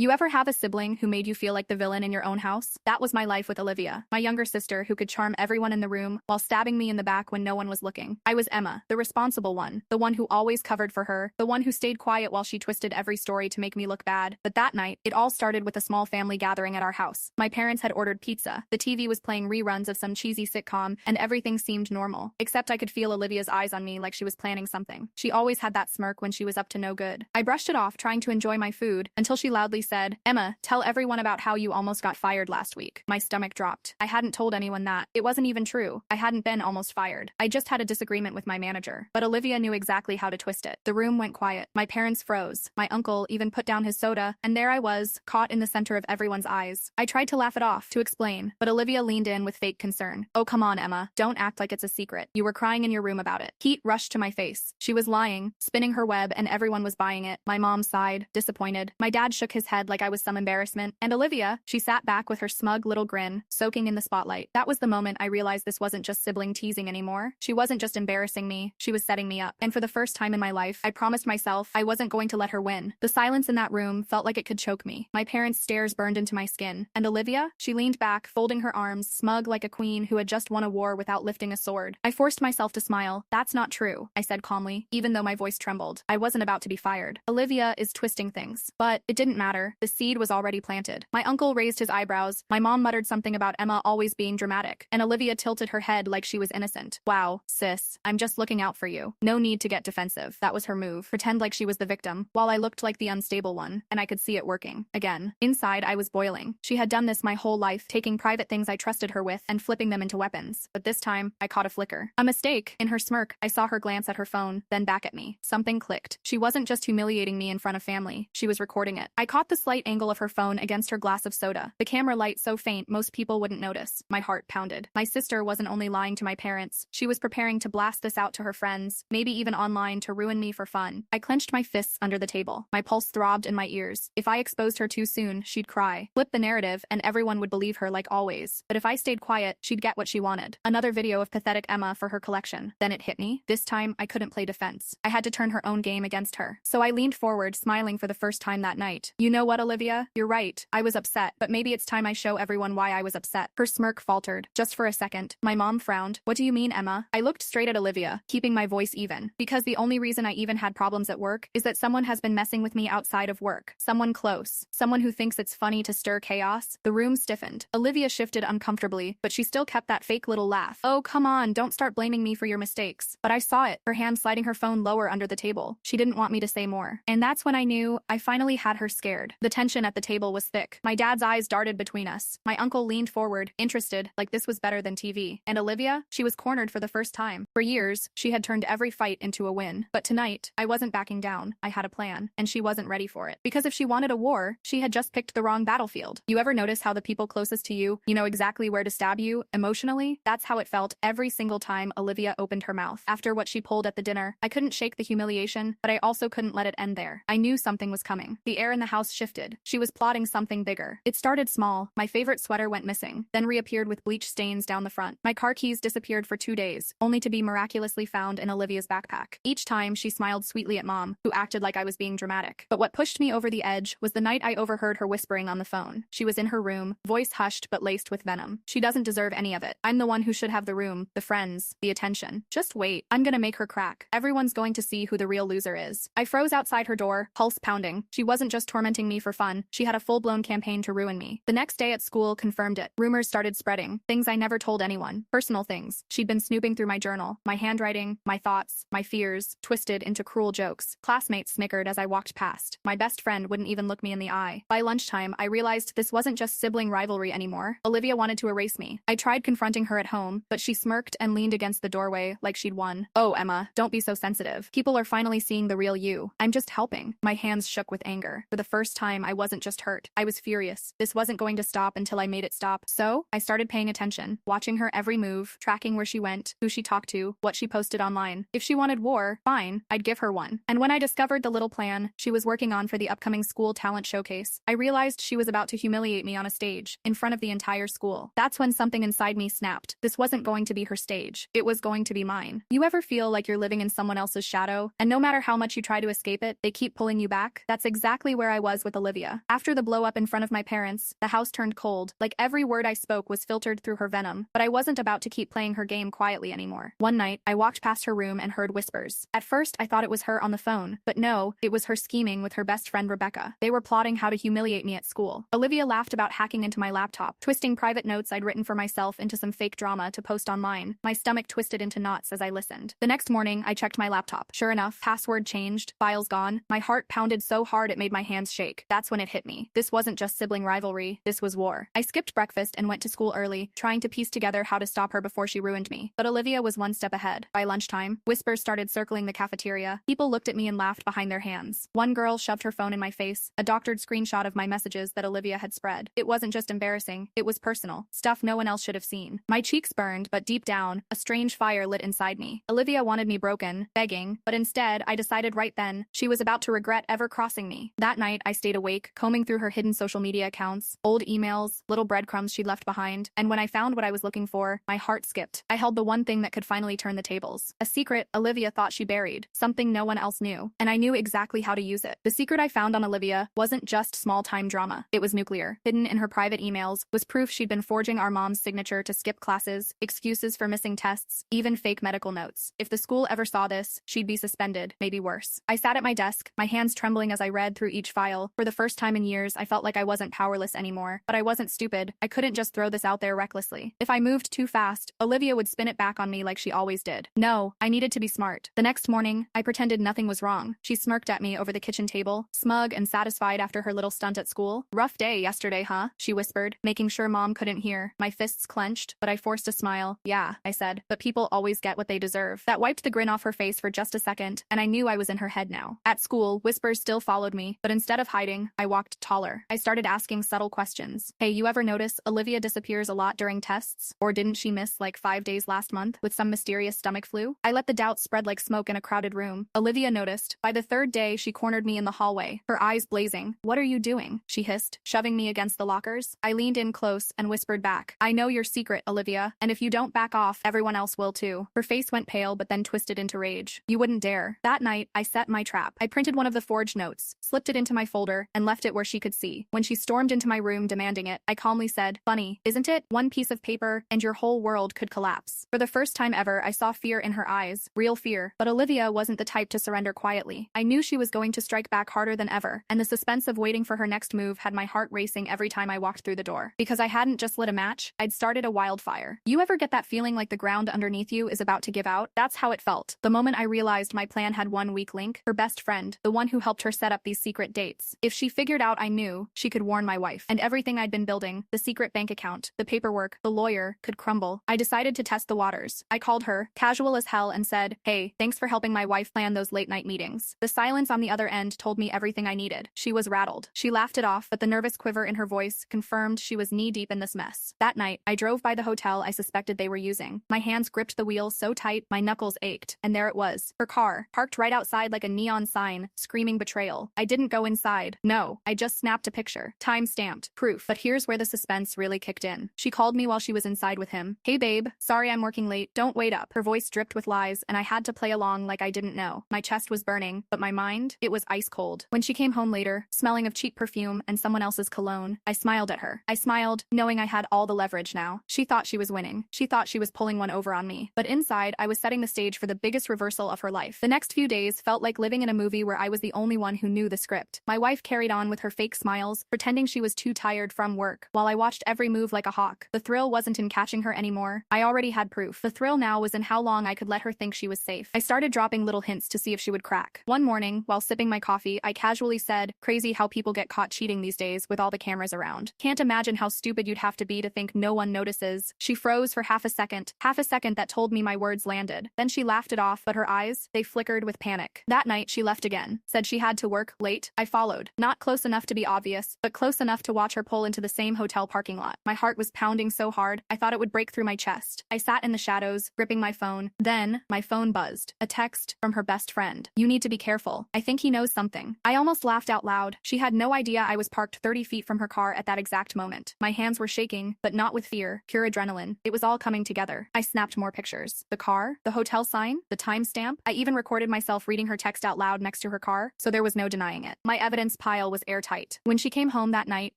You ever have a sibling who made you feel like the villain in your own house? That was my life with Olivia, my younger sister who could charm everyone in the room while stabbing me in the back when no one was looking. I was Emma, the responsible one, the one who always covered for her, the one who stayed quiet while she twisted every story to make me look bad. But that night, it all started with a small family gathering at our house. My parents had ordered pizza, the TV was playing reruns of some cheesy sitcom, and everything seemed normal. Except I could feel Olivia's eyes on me like she was planning something. She always had that smirk when she was up to no good. I brushed it off, trying to enjoy my food, until she loudly said, "Emma, tell everyone about how you almost got fired last week." My stomach dropped. I hadn't told anyone that. It wasn't even true. I hadn't been almost fired. I just had a disagreement with my manager. But Olivia knew exactly how to twist it. The room went quiet. My parents froze. My uncle even put down his soda, and there I was, caught in the center of everyone's eyes. I tried to laugh it off, to explain, but Olivia leaned in with fake concern. "Oh, come on, Emma. Don't act like it's a secret. You were crying in your room about it." Heat rushed to my face. She was lying, spinning her web, and everyone was buying it. My mom sighed, disappointed. My dad shook his head like I was some embarrassment. And Olivia, she sat back with her smug little grin, soaking in the spotlight. That was the moment I realized this wasn't just sibling teasing anymore. She wasn't just embarrassing me, she was setting me up. And for the first time in my life, I promised myself I wasn't going to let her win. The silence in that room felt like it could choke me. My parents' stares burned into my skin. And Olivia? She leaned back, folding her arms, smug like a queen who had just won a war without lifting a sword. I forced myself to smile. "That's not true," I said calmly, even though my voice trembled. I wasn't about to be fired. Olivia is twisting things. But it didn't matter. The seed was already planted. My uncle raised his eyebrows. My mom muttered something about Emma always being dramatic. And Olivia tilted her head like she was innocent. "Wow, sis, I'm just looking out for you. No need to get defensive." That was her move. Pretend like she was the victim, while I looked like the unstable one, and I could see it working. Again. Inside, I was boiling. She had done this my whole life, taking private things I trusted her with and flipping them into weapons. But this time, I caught a flicker. A mistake. In her smirk, I saw her glance at her phone, then back at me. Something clicked. She wasn't just humiliating me in front of family. She was recording it. I caught the slight angle of her phone against her glass of soda. The camera light so faint most people wouldn't notice. My heart pounded. My sister wasn't only lying to my parents. She was preparing to blast this out to her friends, maybe even online to ruin me for fun. I clenched my fists under the table. My pulse throbbed in my ears. If I exposed her too soon, she'd cry. Flip the narrative, and everyone would believe her like always. But if I stayed quiet, she'd get what she wanted. Another video of pathetic Emma for her collection. Then it hit me. This time, I couldn't play defense. I had to turn her own game against her. So I leaned forward, smiling for the first time that night. "You know what, Olivia? You're right. I was upset, but maybe it's time I show everyone why I was upset." Her smirk faltered. Just for a second. My mom frowned. "What do you mean, Emma?" I looked straight at Olivia, keeping my voice even. "Because the only reason I even had problems at work is that someone has been messing with me outside of work. Someone close. Someone who thinks it's funny to stir chaos." The room stiffened. Olivia shifted uncomfortably, but she still kept that fake little laugh. "Oh, come on, don't start blaming me for your mistakes." But I saw it, her hand sliding her phone lower under the table. She didn't want me to say more. And that's when I knew I finally had her scared. The tension at the table was thick. My dad's eyes darted between us. My uncle leaned forward, interested, like this was better than TV. And Olivia? She was cornered for the first time. For years, she had turned every fight into a win. But tonight, I wasn't backing down. I had a plan, and she wasn't ready for it. Because if she wanted a war, she had just picked the wrong battlefield. You ever notice how the people closest to you know exactly where to stab you, emotionally? That's how it felt every single time Olivia opened her mouth. After what she pulled at the dinner, I couldn't shake the humiliation, but I also couldn't let it end there. I knew something was coming. The air in the house shifted. She was plotting something bigger. It started small. My favorite sweater went missing, then reappeared with bleach stains down the front. My car keys disappeared for 2 days, only to be miraculously found in Olivia's backpack. Each time, she smiled sweetly at Mom, who acted like I was being dramatic. But what pushed me over the edge was the night I overheard her whispering on the phone. She was in her room, voice hushed but laced with venom. "She doesn't deserve any of it. I'm the one who should have the room, the friends, the attention. Just wait. I'm gonna make her crack. Everyone's going to see who the real loser is." I froze outside her door, pulse pounding. She wasn't just tormenting me for fun. She had a full-blown campaign to ruin me. The next day at school confirmed it. Rumors started spreading. Things I never told anyone. Personal things. She'd been snooping through my journal. My handwriting, my thoughts, my fears, twisted into cruel jokes. Classmates snickered as I walked past. My best friend wouldn't even look me in the eye. By lunchtime, I realized this wasn't just sibling rivalry anymore. Olivia wanted to erase me. I tried confronting her at home, but she smirked and leaned against the doorway like she'd won. "Oh, Emma, don't be so sensitive. People are finally seeing the real you. I'm just helping." My hands shook with anger. For the first time, I wasn't just hurt. I was furious. This wasn't going to stop until I made it stop. So, I started paying attention, watching her every move, tracking where she went, who she talked to, what she posted online. If she wanted war, fine, I'd give her one. And when I discovered the little plan she was working on for the upcoming school talent showcase, I realized she was about to humiliate me on a stage, in front of the entire school. That's when something inside me snapped. This wasn't going to be her stage. It was going to be mine. You ever feel like you're living in someone else's shadow, and no matter how much you try to escape it, they keep pulling you back? That's exactly where I was with with Olivia. After the blow up in front of my parents, the house turned cold, like every word I spoke was filtered through her venom, but I wasn't about to keep playing her game quietly anymore. One night, I walked past her room and heard whispers. At first, I thought it was her on the phone, but no, it was her scheming with her best friend Rebecca. They were plotting how to humiliate me at school. Olivia laughed about hacking into my laptop, twisting private notes I'd written for myself into some fake drama to post online. My stomach twisted into knots as I listened. The next morning, I checked my laptop. Sure enough, password changed, files gone. My heart pounded so hard it made my hands shake. That's when it hit me. This wasn't just sibling rivalry, this was war. I skipped breakfast and went to school early, trying to piece together how to stop her before she ruined me. But Olivia was one step ahead. By lunchtime, whispers started circling the cafeteria. People looked at me and laughed behind their hands. One girl shoved her phone in my face, a doctored screenshot of my messages that Olivia had spread. It wasn't just embarrassing, it was personal. Stuff no one else should have seen. My cheeks burned, but deep down, a strange fire lit inside me. Olivia wanted me broken, begging, but instead, I decided right then, she was about to regret ever crossing me. That night, I stayed awake, combing through her hidden social media accounts, old emails, little breadcrumbs she'd left behind, and when I found what I was looking for, my heart skipped. I held the one thing that could finally turn the tables. A secret Olivia thought she buried, something no one else knew, and I knew exactly how to use it. The secret I found on Olivia wasn't just small-time drama. It was nuclear. Hidden in her private emails was proof she'd been forging our mom's signature to skip classes, excuses for missing tests, even fake medical notes. If the school ever saw this, she'd be suspended, maybe worse. I sat at my desk, my hands trembling as I read through each file. For the first time in years, I felt like I wasn't powerless anymore. But I wasn't stupid. I couldn't just throw this out there recklessly. If I moved too fast, Olivia would spin it back on me like she always did. No, I needed to be smart. The next morning, I pretended nothing was wrong. She smirked at me over the kitchen table, smug and satisfied after her little stunt at school. Rough day yesterday, huh? She whispered, making sure Mom couldn't hear. My fists clenched, but I forced a smile. Yeah, I said, but people always get what they deserve. That wiped the grin off her face for just a second, and I knew I was in her head now. At school, whispers still followed me, but instead of hiding, I walked taller. I started asking subtle questions. Hey, you ever notice Olivia disappears a lot during tests? Or didn't she miss like 5 days last month with some mysterious stomach flu? I let the doubt spread like smoke in a crowded room. Olivia noticed. By the third day, she cornered me in the hallway, her eyes blazing. What are you doing? She hissed, shoving me against the lockers. I leaned in close and whispered back. I know your secret, Olivia, and if you don't back off, everyone else will too. Her face went pale but then twisted into rage. You wouldn't dare. That night, I set my trap. I printed one of the forged notes, slipped it into my folder, and left it where she could see. When she stormed into my room demanding it, I calmly said, funny, isn't it? One piece of paper, and your whole world could collapse. For the first time ever, I saw fear in her eyes, real fear, but Olivia wasn't the type to surrender quietly. I knew she was going to strike back harder than ever, and the suspense of waiting for her next move had my heart racing every time I walked through the door. Because I hadn't just lit a match, I'd started a wildfire. You ever get that feeling like the ground underneath you is about to give out? That's how it felt. The moment I realized my plan had one weak link, her best friend, the one who helped her set up these secret dates. If she figured out I knew, she could warn my wife. And everything I'd been building, the secret bank account, the paperwork, the lawyer, could crumble. I decided to test the waters. I called her, casual as hell, and said, hey, thanks for helping my wife plan those late-night meetings. The silence on the other end told me everything I needed. She was rattled. She laughed it off, but the nervous quiver in her voice confirmed she was knee-deep in this mess. That night, I drove by the hotel I suspected they were using. My hands gripped the wheel so tight, my knuckles ached. And there it was. Her car, parked right outside like a neon sign, screaming betrayal. I didn't go inside. No, I just snapped a picture. Time-stamped. Proof. But here's where the suspense really kicked in. She called me while she was inside with him. Hey babe, sorry I'm working late. Don't wait up. Her voice dripped with lies, and I had to play along like I didn't know. My chest was burning, but my mind, it was ice cold. When she came home later, smelling of cheap perfume and someone else's cologne, I smiled at her. I smiled, knowing I had all the leverage now. She thought she was winning. She thought she was pulling one over on me. But inside, I was setting the stage for the biggest reversal of her life. The next few days felt like living in a movie where I was the only one who knew the script. My wife carried on with her fake smiles, pretending she was too tired from work, while I watched every move like a hawk. The thrill wasn't in catching her anymore. I already had proof. The thrill now was in how long I could let her think she was safe. I started dropping little hints to see if she would crack. One morning, while sipping my coffee, I casually said, crazy how people get caught cheating these days with all the cameras around. Can't imagine how stupid you'd have to be to think no one notices. She froze for half a second that told me my words landed. Then she laughed it off, but her eyes, they flickered with panic. That night, she left again. Said she had to work late. I followed. Not close enough to be obvious, but close enough to watch her pull into the same hotel parking lot. My heart was pounding so hard, I thought it would break through my chest. I sat in the shadows, gripping my phone. Then, my phone buzzed. A text from her best friend. You need to be careful. I think he knows something. I almost laughed out loud. She had no idea I was parked 30 feet from her car at that exact moment. My hands were shaking, but not with fear, pure adrenaline. It was all coming together. I snapped more pictures. The car, the hotel sign, the timestamp. I even recorded myself reading her text out loud next to her car, so there was no denying it. My evidence pile was airtight. When she came home that night,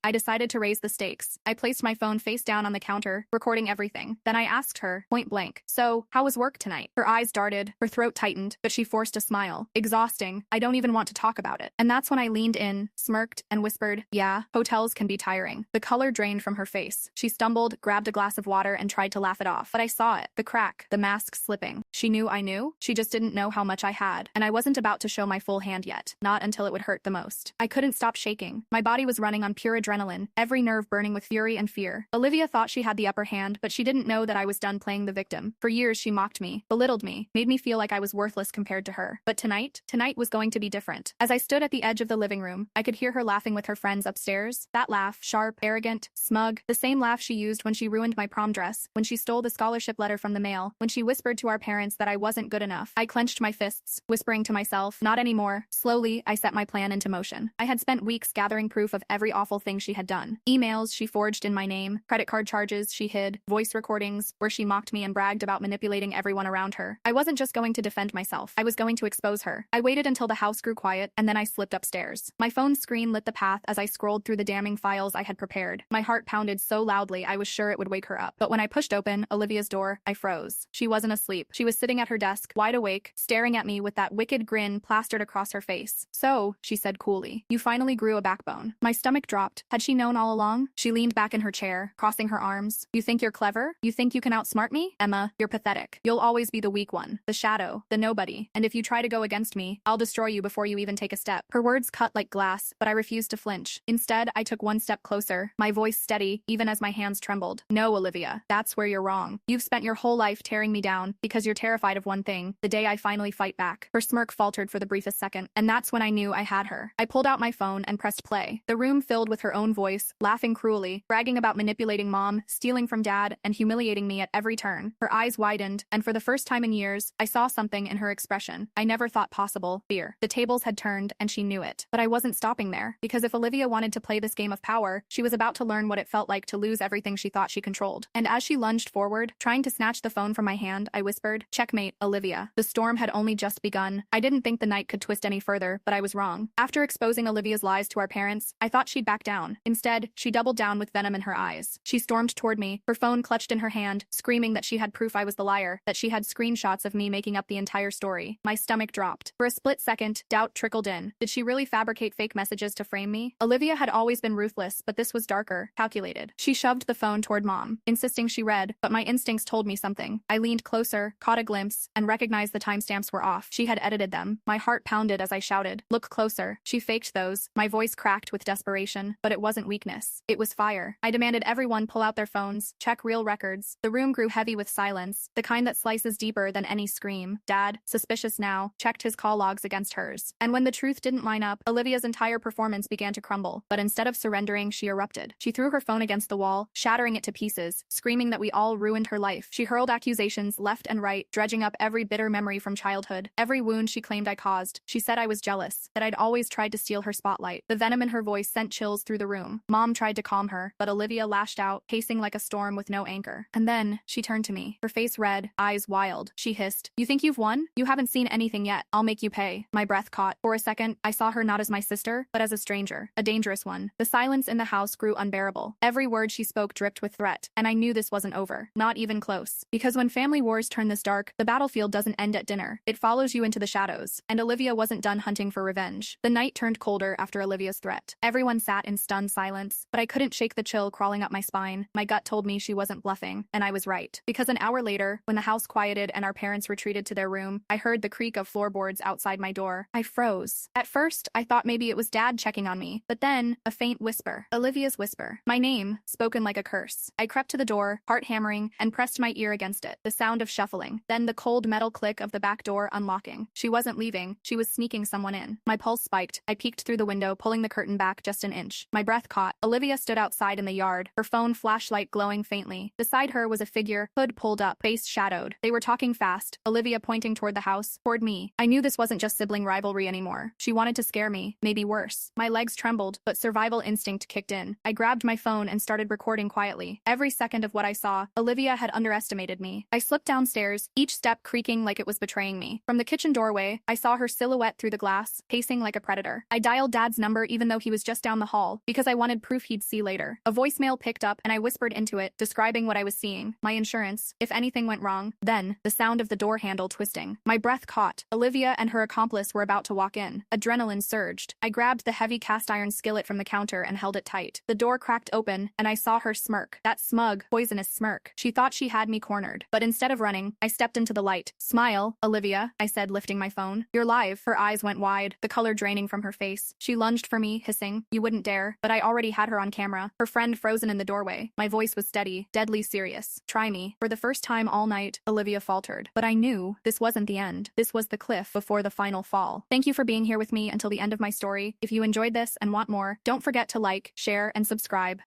I decided to raise the stakes. I placed my phone face down on the counter, recording everything. Then I asked her, point blank, "So, how was work tonight?" Her eyes darted, her throat tightened, but she forced a smile. "Exhausting. I don't even want to talk about it." And that's when I leaned in, smirked, and whispered, "Yeah, hotels can be tiring." The color drained from her face. She stumbled, grabbed a glass of water, and tried to laugh it off. But I saw it, the crack, the mask slipping. She knew I knew. She just didn't know how much I had. And I wasn't about to show my full hand yet, not until it would hurt the most. I couldn't stop shaking. My body was running on pure adrenaline, every nerve burning with fury and fear. Olivia thought she had the upper hand, but she didn't know that I was done playing the victim. For years, she mocked me, belittled me, made me feel like I was worthless compared to her. But tonight was going to be different. As I stood at the edge of the living room, I could hear her laughing with her friends upstairs. That laugh, sharp, arrogant, smug, the same laugh she used when she ruined my prom dress, when she stole the scholarship letter from the mail, when she whispered to our parents that I wasn't good enough. I clenched my fists, whispering to myself, "Not anymore." Slowly, I set my plan into motion. I had spent weeks gathering proof of every awful thing she had done. Emails she forged in my name, credit card charges she hid, voice recordings where she mocked me and bragged about manipulating everyone around her. I wasn't just going to defend myself. I was going to expose her. I waited until the house grew quiet, and then I slipped upstairs. My phone's screen lit the path as I scrolled through the damning files I had prepared. My heart pounded so loudly I was sure it would wake her up. But when I pushed open Olivia's door, I froze. She wasn't asleep. She was sitting at her desk, wide awake, staring at me with that wicked grin plastered across her face. "So," she said coolly, "you finally grew a backbone." My stomach dropped. Had she known all along? She leaned back in her chair, crossing her arms. "You think you're clever? You think you can outsmart me? Emma, you're pathetic. You'll always be the weak one, the shadow, the nobody. And if you try to go against me, I'll destroy you before you even take a step." Her words cut like glass, but I refused to flinch. Instead, I took one step closer, my voice steady, even as my hands trembled. "No, Olivia, that's where you're wrong. You've spent your whole life tearing me down because you're terrified of one thing, the day I finally fight back." Her smirk faltered for the briefest second, and that's when I knew I had her. I pulled out my phone and pressed play. The room filled with her own voice, laughing cruelly, bragging about manipulating mom, stealing from dad, and humiliating me at every turn. Her eyes widened, and for the first time in years, I saw something in her expression I never thought possible: fear. The tables had turned, and she knew it. But I wasn't stopping there, because if Olivia wanted to play this game of power, she was about to learn what it felt like to lose everything she thought she controlled. And as she lunged forward, trying to snatch the phone from my hand, I whispered, "Checkmate, Olivia." The storm had only just begun. I didn't think the night could twist any further, but I was wrong. After exposing Olivia's lies to our parents, I thought she'd back down. Instead, she doubled down with venom in her eyes. She stormed toward me, her phone clutched in her hand, screaming that she had proof I was the liar, that she had screenshots of me making up the entire story. My stomach dropped. For a split second, doubt trickled in. Did she really fabricate fake messages to frame me? Olivia had always been ruthless, but this was darker, calculated. She shoved the phone toward mom, insisting she read, but my instincts told me something. I leaned closer, caught a glimpse, and recognized the timestamps were off. She had edited them. My heart pounded as I shouted, "Look closer." She faked those. My voice cracked with desperation, but it wasn't weakness. It was fire. I demanded everyone pull out their phones, check real records. The room grew heavy with silence, the kind that slices deeper than any scream. Dad, suspicious now, checked his call logs against hers. And when the truth didn't line up, Olivia's entire performance began to crumble. But instead of surrendering, she erupted. She threw her phone against the wall, shattering it to pieces, screaming that we all ruined her life. She hurled accusations left and right, dredging up every bitter memory from childhood, every wound she claimed I caused. She said I was jealous, that I'd always tried to steal her spotlight. The venom in her voice sent chills through the room. Mom tried to calm her, but Olivia lashed out, pacing like a storm with no anchor. And then, she turned to me, her face red, eyes wild. She hissed, "You think you've won? You haven't seen anything yet. I'll make you pay." My breath caught. For a second, I saw her not as my sister, but as a stranger, a dangerous one. The silence in the house grew unbearable. Every word she spoke dripped with threat, and I knew this wasn't over. Not even close. Because when family wars turn this dark, the battlefield doesn't end at dinner. It follows you into the shadows. And Olivia wasn't done hunting for revenge. The night turned colder after Olivia's threat. Everyone sat in stunned silence, but I couldn't shake the chill crawling up my spine. My gut told me she wasn't bluffing, and I was right. Because an hour later, when the house quieted and our parents retreated to their room, I heard the creak of floorboards outside my door. I froze. At first, I thought maybe it was Dad checking on me, but then, a faint whisper. Olivia's whisper. My name, spoken like a curse. I crept to the door, heart hammering, and pressed my ear against it. The sound of shuffling. Then the cold metal click of the back door unlocking. She wasn't leaving. She was sneaking someone in. My pulse spiked. I peeked through the window, pulling the curtain back just an inch. My breath caught. Olivia stood outside in the yard, her phone flashlight glowing faintly. Beside her was a figure, hood pulled up, face shadowed. They were talking fast, Olivia pointing toward the house, toward me. I knew this wasn't just sibling rivalry anymore. She wanted to scare me, maybe worse. My legs trembled, but survival instinct kicked in. I grabbed my phone and started recording quietly. Every second of what I saw, Olivia had underestimated me. I slipped downstairs, eager each step creaking like it was betraying me. From the kitchen doorway, I saw her silhouette through the glass, pacing like a predator. I dialed Dad's number even though he was just down the hall, because I wanted proof he'd see later. A voicemail picked up and I whispered into it, describing what I was seeing, my insurance, if anything went wrong. Then, the sound of the door handle twisting. My breath caught. Olivia and her accomplice were about to walk in. Adrenaline surged. I grabbed the heavy cast iron skillet from the counter and held it tight. The door cracked open, and I saw her smirk. That smug, poisonous smirk. She thought she had me cornered. But instead of running, I stepped into the light. Smile, Olivia, I said, lifting my phone. You're live. Her eyes went wide, the color draining from her face. She lunged for me, hissing, you wouldn't dare. But I already had her on camera, her friend frozen in the doorway. My voice was steady, deadly serious. Try me. For the first time all night, Olivia faltered. But I knew this wasn't the end. This was the cliff before the final fall. Thank you for being here with me until the end of my story. If you enjoyed this and want more, don't forget to like, share, and subscribe.